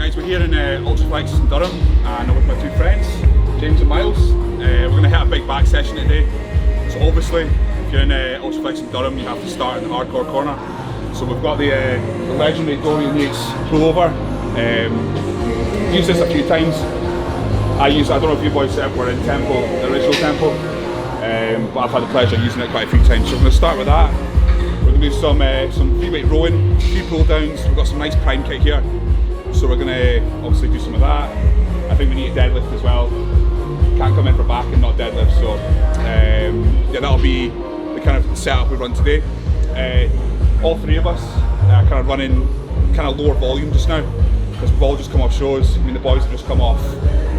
guys, we're here in Ultraflex Durham and I'm with my two friends, James and Miles. We're going to hit a big back session today. So obviously, if you're in Ultraflex Durham, you have to start in the hardcore corner. So we've got the legendary Dorian Yates pullover. Used this a few times. I don't know if you boys were in Temple, the original Temple, but I've had the pleasure of using it quite a few times. So we're going to start with that. We're going to do some free weight rowing, 3 pull downs. We've got some nice prime kit here. So we're going to obviously do some of that. I think we need a deadlift as well. Can't come in for back and not deadlift. So yeah, that'll be the kind of setup we run today. All 3 of us are kind of running kind of lower volume just now because we've all just come off shows. I mean, the boys have just come off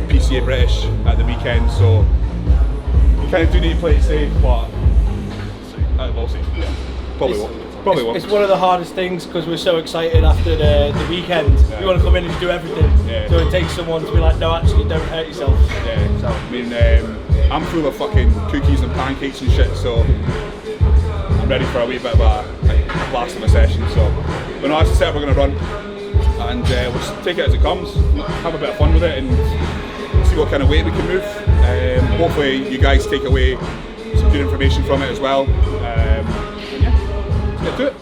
PCA British at the weekend, so you kind of do need to play it safe, but we'll see. Probably won't. It's one of the hardest things because we're so excited after the weekend. Yeah. We want to come in and do everything. Yeah. So it takes someone to be like, no, actually, don't hurt yourself. Yeah. So, I mean, I'm full of fucking cookies and pancakes and shit, so I'm ready for a wee bit of a blast of a session. So, but no, that's the set we're going to run, and we'll just take it as it comes, have a bit of fun with it, and see what kind of weight we can move. Hopefully, you guys take away some good information from it as well. Let's get to it.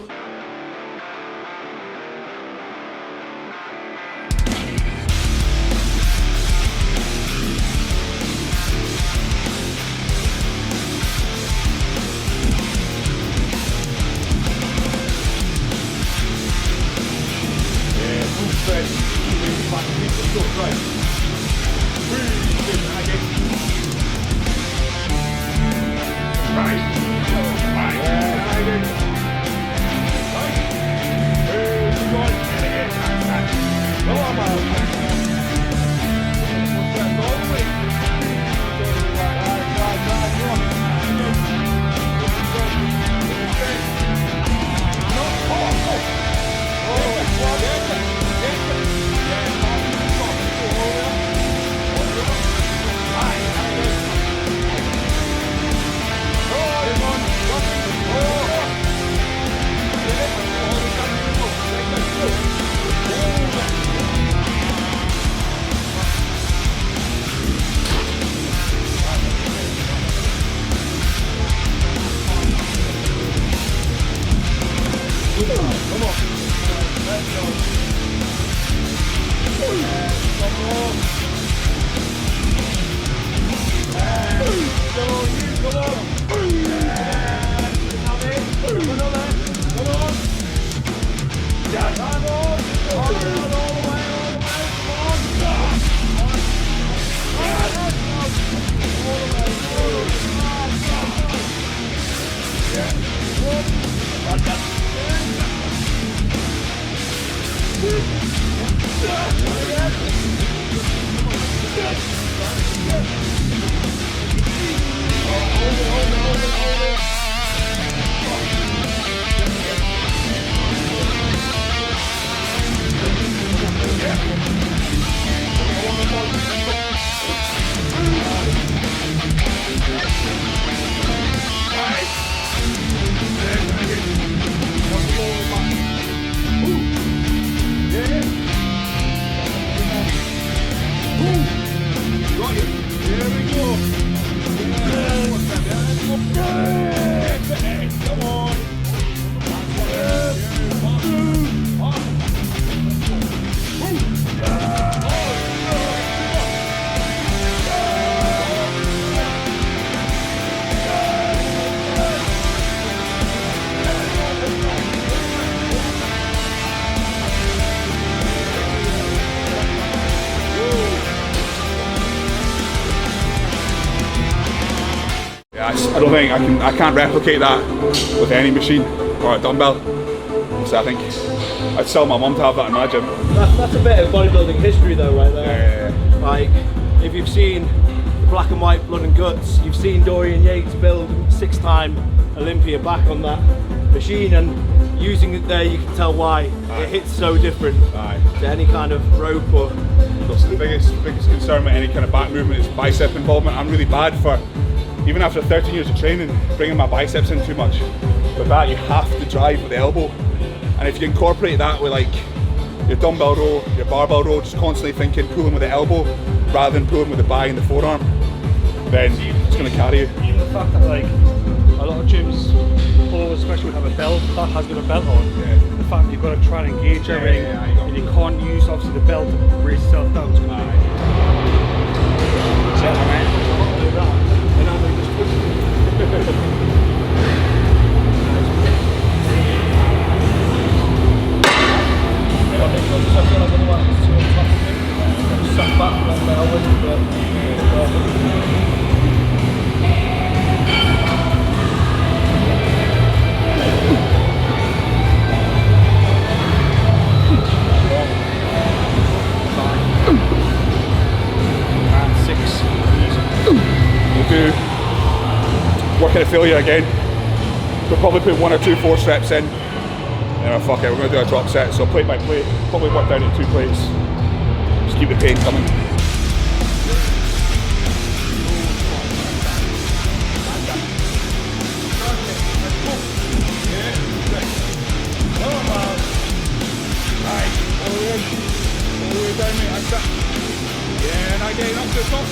I don't think I can't replicate that with any machine or a dumbbell. So I think I'd sell my mum to have that in my gym. That's a bit of bodybuilding history though, right there. Yeah. Like, if you've seen the black and white blood and guts, you've seen Dorian Yates build 6-time Olympia back on that machine, and using it there you can tell why it hits so different to any kind of rope or... So the biggest concern with any kind of back movement is bicep involvement. I'm really bad for, even after 13 years of training, bringing my biceps in too much. With that, you have to drive with the elbow, and if you incorporate that with like your dumbbell row, your barbell row, just constantly thinking pulling with the elbow rather than pulling with the thigh and the forearm, then it's going to carry you. Even the fact that like a lot of gyms, especially would have a belt that has got a belt on. Yeah. The fact that you've got to try and engage everything, and you can't use obviously the belt to raise yourself down. It's going to be. Do working at failure again. We'll probably put 1 or 2 force reps in. And fuck it, we're going to do a drop set. So plate by plate, probably work down to 2 plates. Just keep the pain coming. Yeah, and I get up to the top.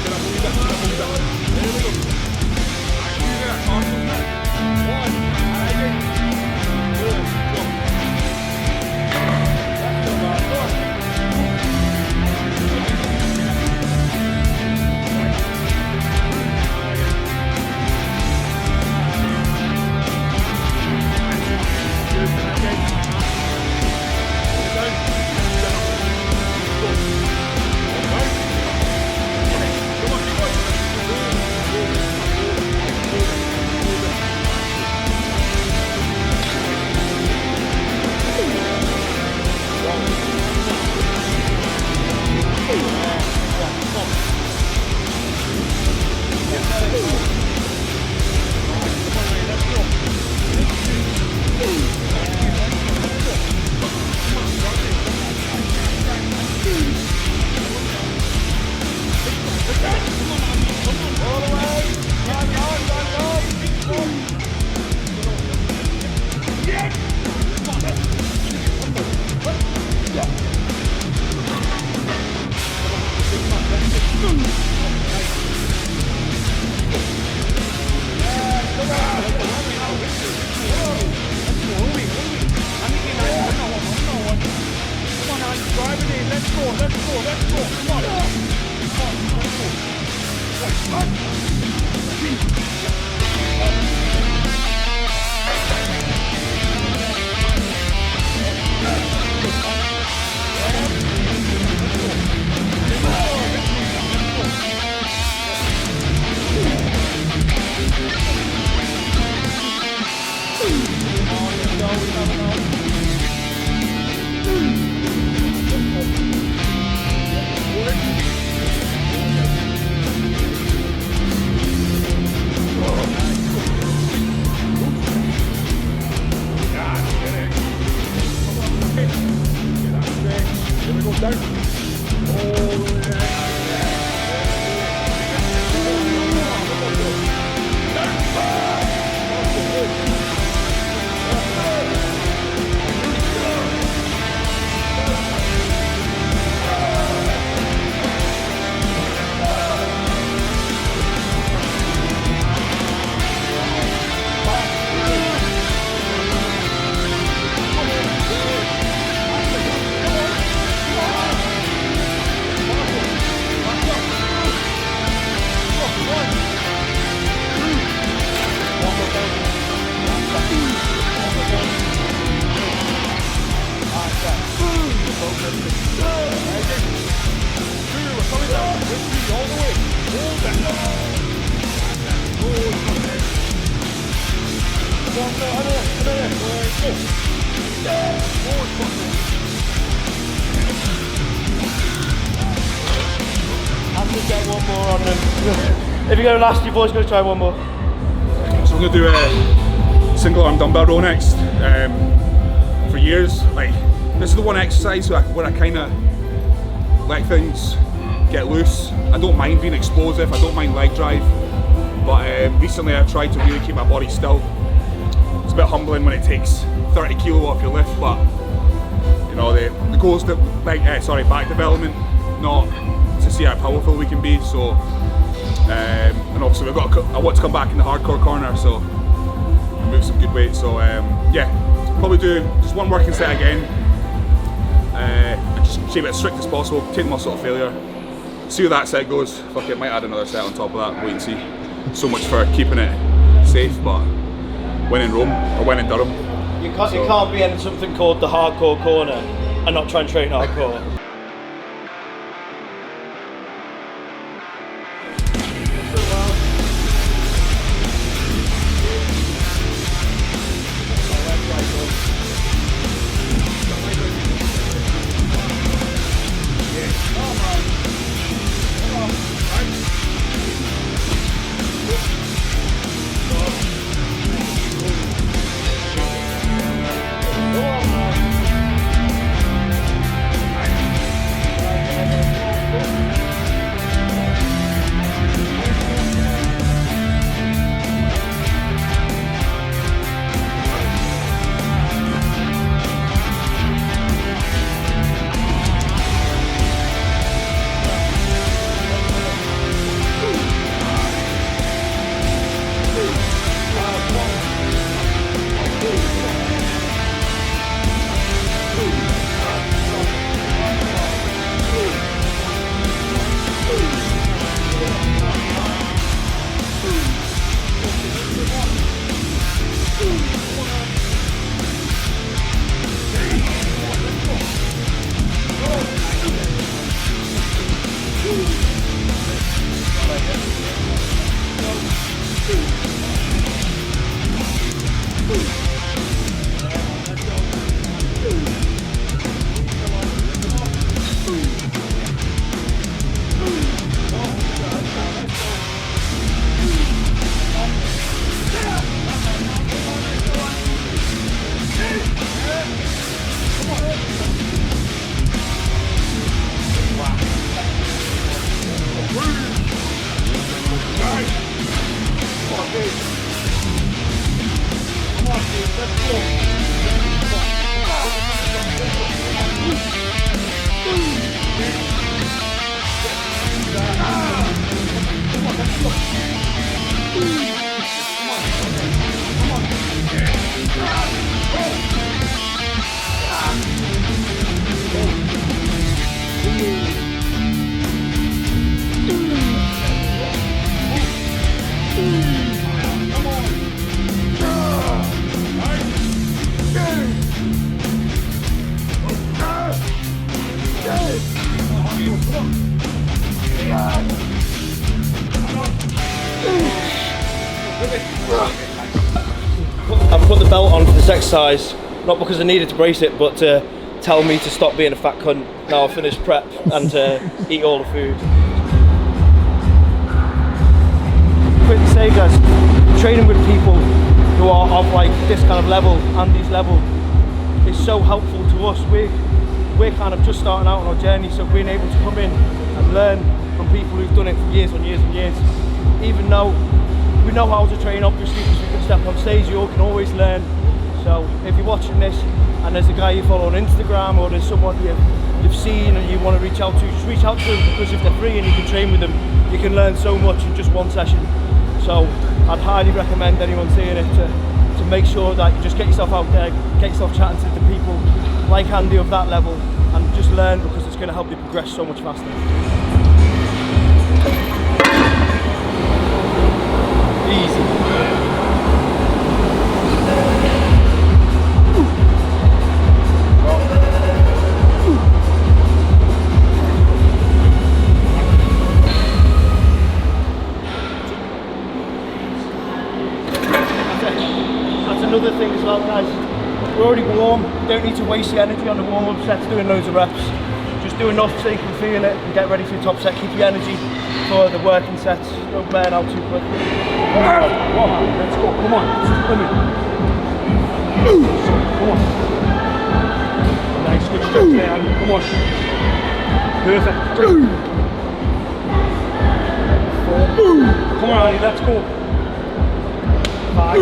Get up a wee bit, get up a wee bit. There we go. One, and again. Good, go. That's the last one. Good, and again. Down. Go. Down. Come on, keep going. If you're going to last, you've always got to try one more. So I'm going to do a single arm dumbbell row next. For years, like this is the one exercise where I kind of let things get loose. I don't mind being explosive, I don't mind leg drive, but recently I've tried to really keep my body still. It's a bit humbling when it takes 30 kilo off your lift, but you know, the goals that back development, not to see how powerful we can be. So, and obviously I want to come back in the hardcore corner, so move some good weight. So yeah, probably do just one working set again. And just keep it as strict as possible. Take the muscle to failure. See how that set goes. Fuck it, might add another set on top of that. Wait and see. So much for keeping it safe, but winning Rome or winning Durham. You can't be in something called the hardcore corner and not try and train hardcore. I've put the belt on for this exercise, not because I needed to brace it, but to tell me to stop being a fat cunt. Now I've finished prep and to eat all the food. Quick to say, guys, training with people who are of like this kind of level, Andy's level, is so helpful to us. We're kind of just starting out on our journey, so being able to come in and learn from people who've done it for years and years and years, even though we know how to train, obviously, because we can step on stage, you all can always learn. So if you're watching this and there's a guy you follow on Instagram, or there's someone you've seen and you want to reach out to, just reach out to them, because if they're free and you can train with them, you can learn so much in just one session. So I'd highly recommend anyone seeing it to make sure that you just get yourself out there, get yourself chatting to the people like Andy of that level, and just learn, because it's going to help you progress so much faster. Easy. That's another thing as well, guys. We're already warm, don't need to waste the energy on the warm-up sets doing loads of reps. Just do enough so you can feel it and get ready for your top set. Keep your energy for the working sets. Don't burn out too quick. One, let's go, come on, come in. Come on. Nice, good stretch there, Andy. Come on. Perfect. 4. Come on, Andy, let's go. 5.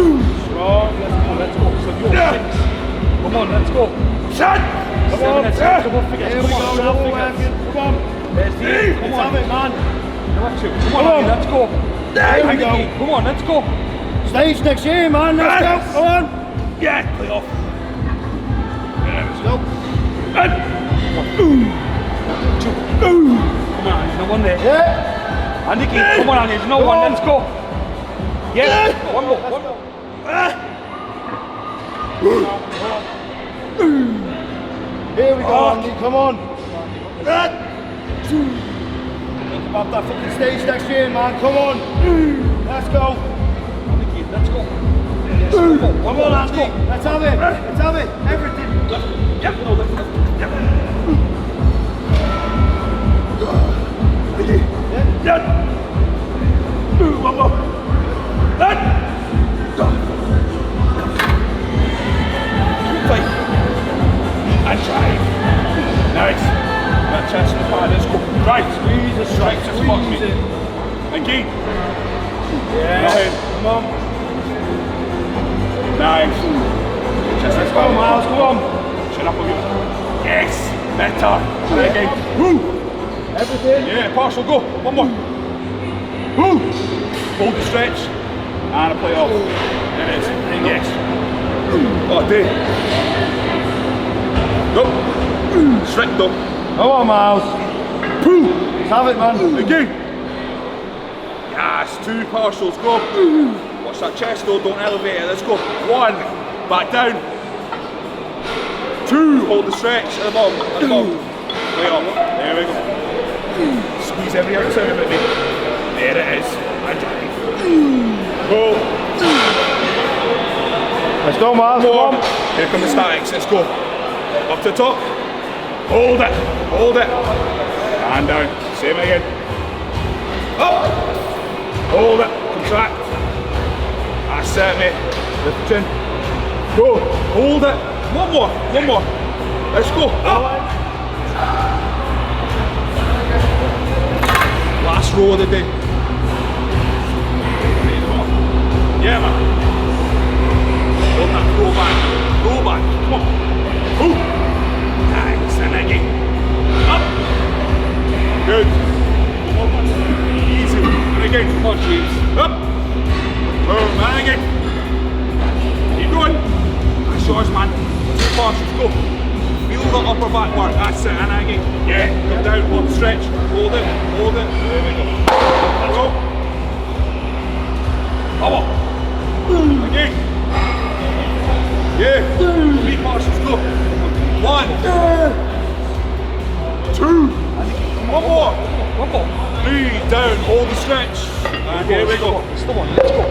Strong, let's go. So you're 6. Come on, let's go. Shut! Come on, let's go. Come on, figures. Come on, Come on. There's the come on, it, man. Come on, Andy, let's go. There we go. Come on, let's go. Stage next year, man. Let's go. Come on. Yeah, play off. Let's go. Come on, there's no one there. Yeah. Andy, come on, Andy, there's no one. Let's go. Yeah, one more. Here we go, Andy. Come on. Think about that fucking stage next year, man. Come on. Let's go. Let's go. Come on, Andy. Let's have it. Let's have it. Everything. Yep, no, left. Yep. Yeah. One more. Fight. And drive. Nice. That chest in the pad, let's go. Right. Squeeze the strike to spot me. Again. Yeah. Come on. Nice. Chest, let's go. Miles, come on. Shut up a bit. Yes. Better. And again. Woo. Everything. Yeah, partial, go. One more. Woo. Hold the stretch. And a play off. There it is. Yes. Oh, day. Go. Straight though. Come on, Miles. Let's have it, man. Again. Yes, 2 partials, go. Watch that chest though, don't elevate it. Let's go. 1, back down. 2, hold the stretch at the bottom. Way up. There we go. Squeeze every ounce out of it, mate. There it is. Go. Let's go, Miles. Come on. Here come the statics. Let's go. Up to the top. Hold it. Hold it. And down. Same again. Up. Hold it. Contract. That's it, mate. Lift the chin. Go. Hold it. One more. One more. Let's go. Up. Last row of the day. Yeah, man. Hold that. Go back. Go back. Come on. Ooh. Nice. And again. Up. Good. Easy. And again. Come on, James. Up. Boom. And again. Keep going. That's yours, man. 2 partials. Go. Feel the upper back work. That's it. And again. Yeah. Come down. One stretch. Hold it. Hold it. There we go. Let's go. Come on. Again. Yeah. 3 partials. Go. 1, 2. One more. 3, down. Hold the stretch. And here we go. Come on, let's go.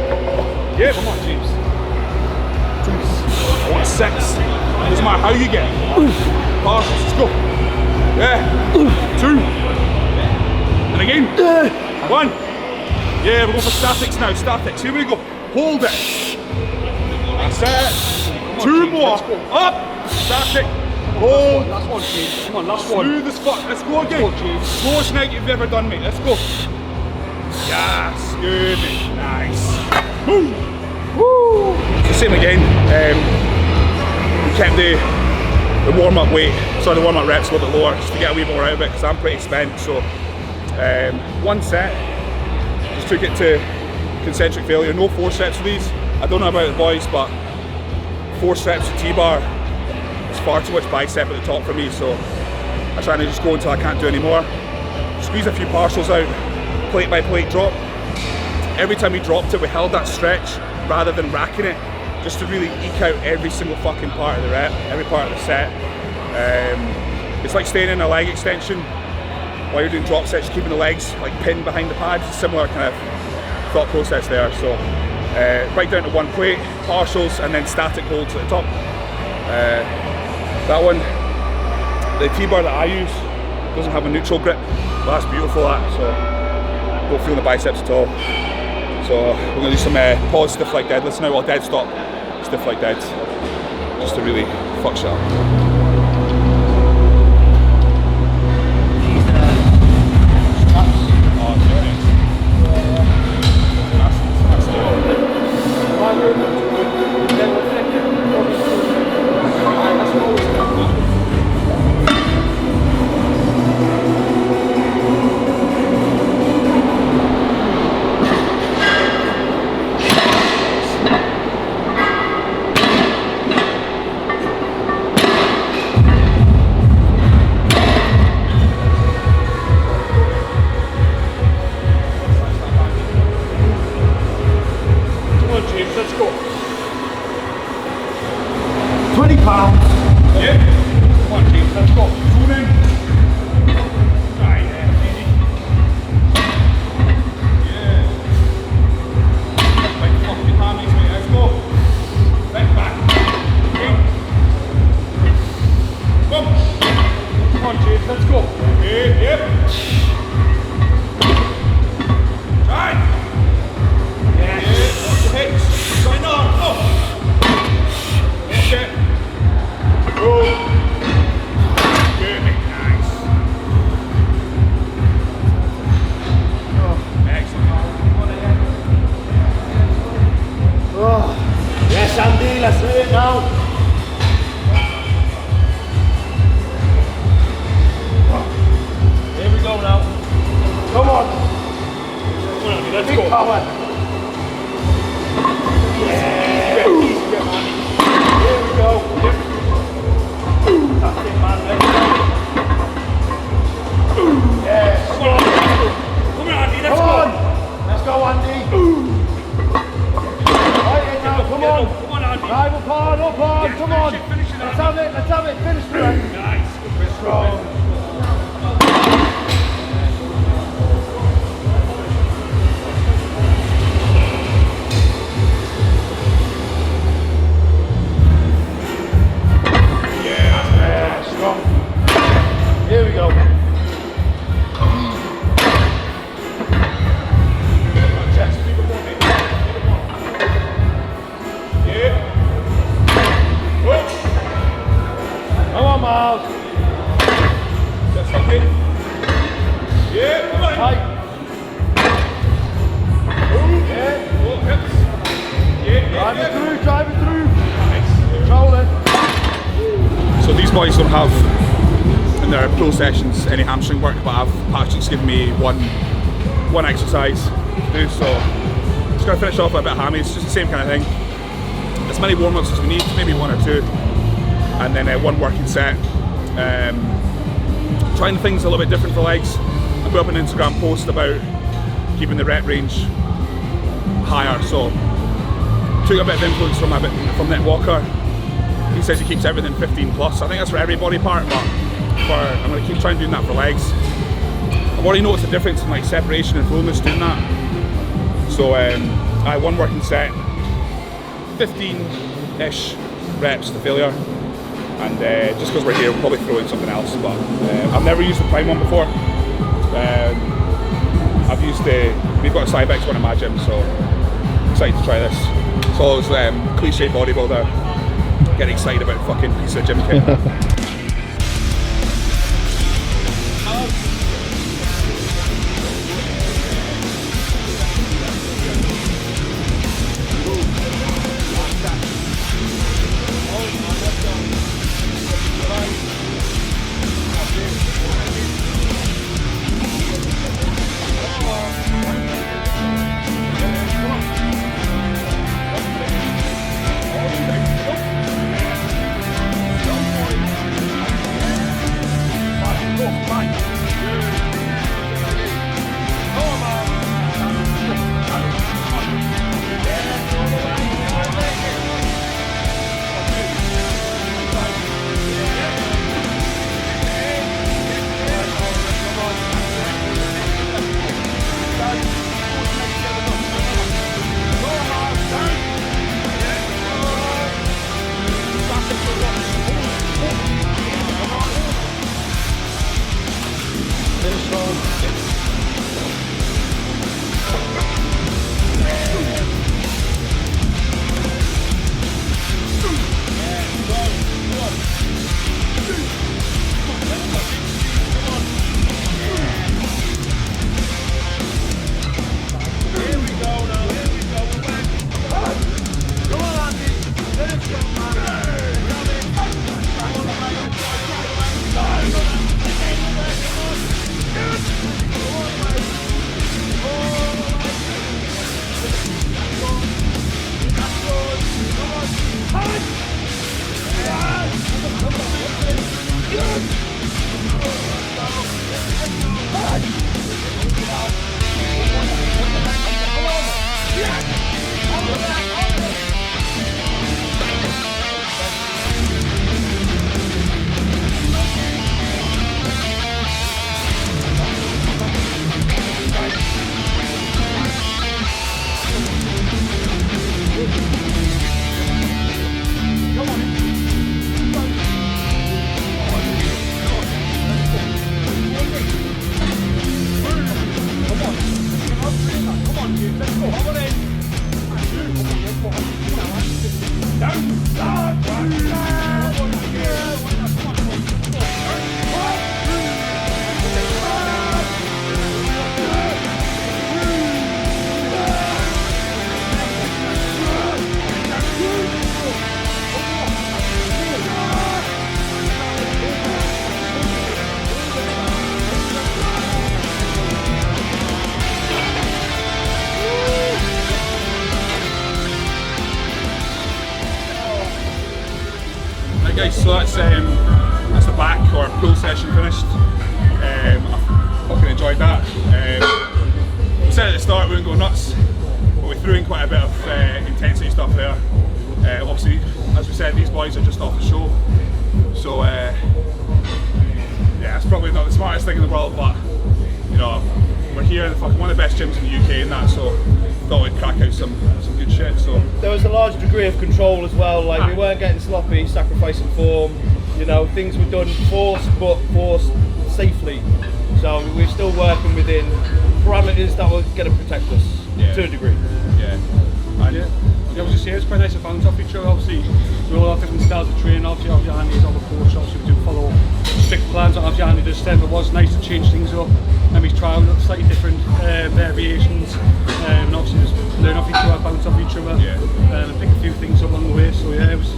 Yep. Come on, James. I want 6. Doesn't matter how you get. Partials. Let's go. Yeah. 2. And again. 1. Yeah, we're going for statics now. Statics. Here we go. Hold it. That's it. 2 more. Up. Static. Hold. Last one, James. Come on, last one. Smooth as fuck. Let's go again. Let's go, James. Slowest night you've ever done, mate. Let's go. Yes. Good, mate. Nice. Woo. Woo. So same again. We kept the warm-up weight, sorry, the warm-up reps a little bit lower just to get a wee more out of it because I'm pretty spent. So 1 set. Just took it to concentric failure. No 4 sets of these. I don't know about the boys, but 4 sets of T-bar. Far too much bicep at the top for me, so I'm trying to just go until I can't do any more. Squeeze a few partials out, plate by plate drop. Every time we dropped it, we held that stretch rather than racking it, just to really eke out every single fucking part of the rep, every part of the set. It's like staying in a leg extension while you're doing drop sets, keeping the legs like pinned behind the pad. Similar kind of thought process there. So right down to 1 plate, partials, and then static holds at the top. That one, the T-bar that I use doesn't have a neutral grip, but that's beautiful, that, so don't feel the biceps at all. So we're going to do some pause stiff leg deadlifts now, well dead stop stiff leg deads, just to really fuck shit up. 20 pounds. Yeah. Come on, James, let's go. Zoom in. Right, yeah, easy. Yeah. Like fucking hammies, mate. Let's go. Back, back. Okay. Come on, James, let's go. Okay, yep. Right. Yes. Yeah, watch your hips. Going on. Oh. Okay. Go. Good, nice. Oh, excellent. Oh. Yes, Andy, let's do it now. Here we go now. Come on. Come on, let's Big go. power. Yeah. Easy, man. Here we go. That's it, man. Let's go. Yes. Come on, Andy, let's Come go. on. Let's go, Andy. Right in now, come on. Come on, Andy. Right, up hard, Yeah, come on. finish it, Let's have it, finish the run. Nice. Good Strong. Yeah, strong. Here we go. Chest, keep it going, mate. Yeah. Push. Come on, Miles. Chest up in. Yeah, come on. Tight. Yeah. Oh, hips. Yeah, Drive it through, Nice. Control it. So these boys don't have in their pro sessions any hamstring work, but Patrick's given me one exercise to do, so just going to finish off with a bit of hammies, just the same kind of thing. As many warm-ups as we need, maybe one or two, and then one working set. Trying things a little bit different for legs. I put up an Instagram post about keeping the rep range higher, so took a bit of influence from Nick Walker. He says he keeps everything 15 plus. I think that's for every body part, but I'm going to keep trying doing that for legs. I've already noticed the difference in like separation and fullness doing that. So I had one working set, 15-ish reps to failure, and just because we're here, we'll probably throw in something else. But I've never used the prime one before. I've used we've got a Cybex one in my gym, so excited to try this. So it's cliche bodybuilder getting excited about fucking piece of gym kit. Right guys, so that's the back or pull session finished. I fucking enjoyed that. We said at the start we wouldn't go nuts, but we threw in quite a bit of intensity stuff there. Obviously, as we said, these boys are just off the show, so yeah, it's probably not the smartest thing in the world, but you know, we're here in one of the best gyms in the UK and that, so thought we'd crack out some good shit. So there was a large degree of control as well, like we weren't getting sloppy, sacrificing form, you know, things were done forced but forced safely. So we're still working within parameters that were going to protect us to a degree. Yeah. I was just saying, it's quite nice to bounce off each other. Obviously, we all have different styles of training. Obviously, Andy is on the coach. Obviously, we do follow strict plans. Obviously, Andy does then, but it was nice to change things up. And we try out slightly different variations. And obviously, just learn off each other, bounce off each other, and pick a few things up along the way. So yeah, it was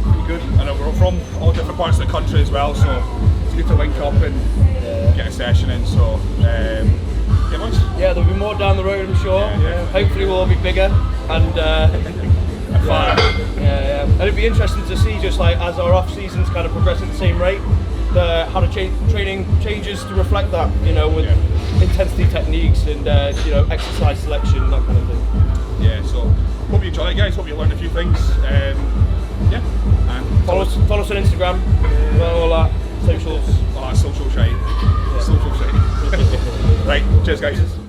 pretty good. I know we're from all different parts of the country as well, so it's good to link up and get a session in. So yeah, boys. Yeah, there'll be more down the road, I'm sure. Hopefully, we'll all be bigger and fire. And it'd be interesting to see, just like as our off seasons kind of progress at the same rate, how the training changes to reflect that. You know, with intensity techniques and you know, exercise selection, that kind of thing. Yeah. So hope you enjoy it, guys. Hope you learned a few things. Yeah. And follow us on Instagram. All that socials. Oh, social shite. Social shite. Right. Cheers, guys.